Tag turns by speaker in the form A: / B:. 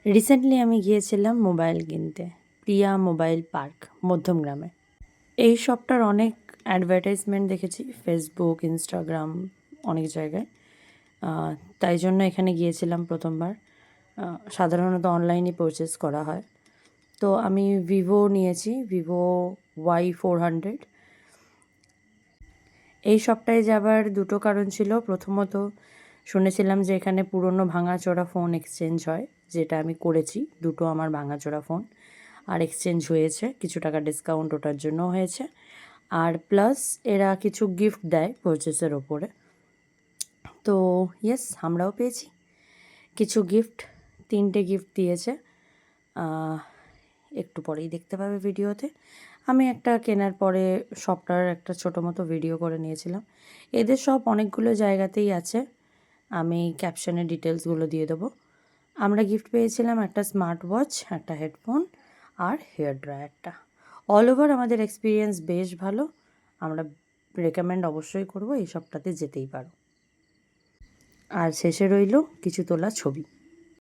A: Recently আমি গিয়েছিলাম mobile কিনতে, প্রিয়া মোবাইল পার্ক, মধ্যমগ্রামে। এই শপটার অনেক অ্যাডভার্টাইজমেন্ট দেখেছি ফেসবুক, ইনস্টাগ্রাম, অনেক জায়গায়। তাই জন্য এখানে গিয়েছিলাম প্রথমবার। সাধারণত অনলাইনে পারচেস করা হয়। তো আমি ভিভো নিয়েছি, ভিভো Y400। এই শপটায় যাবার দুটো কারণ ছিল। প্রথমত শুনেছিলাম যে এখানে পুরনো ভাঙাচোরা ফোন এক্সচেঞ্জ হয়, যেটা আমি করেছি। দুটো আমার ভাঙাচোরা ফোন আর এক্সচেঞ্জ হয়েছে, কিছু টাকা ডিসকাউন্ট ওটার জন্য হয়েছে। আর প্লাস এরা কিছু গিফট দেয় পারচেসের ওপরে। তো ইয়েস, আমরাও পেয়েছি কিছু গিফট। 3টে গিফট দিয়েছে, একটু পরেই দেখতে পাবে ভিডিওতে। আমি একটা কেনার পরে শপটার একটা ছোটো মতো ভিডিও করে নিয়েছিলাম। এদের শপ অনেকগুলো জায়গাতেই আছে, আমি ক্যাপশনে ডিটেলসগুলো দিয়ে দেবো। আমরা গিফট পেয়েছিলাম একটা স্মার্ট ওয়াচ, একটা হেডফোন আর হেয়ার ড্রায়ারটা। অল ওভার আমাদের এক্সপিরিয়েন্স বেশ ভালো। আমরা রেকমেন্ড অবশ্যই করবো, এই শপটাতে যেতেই পারো। আর শেষে রইল কিছু তোলা ছবি।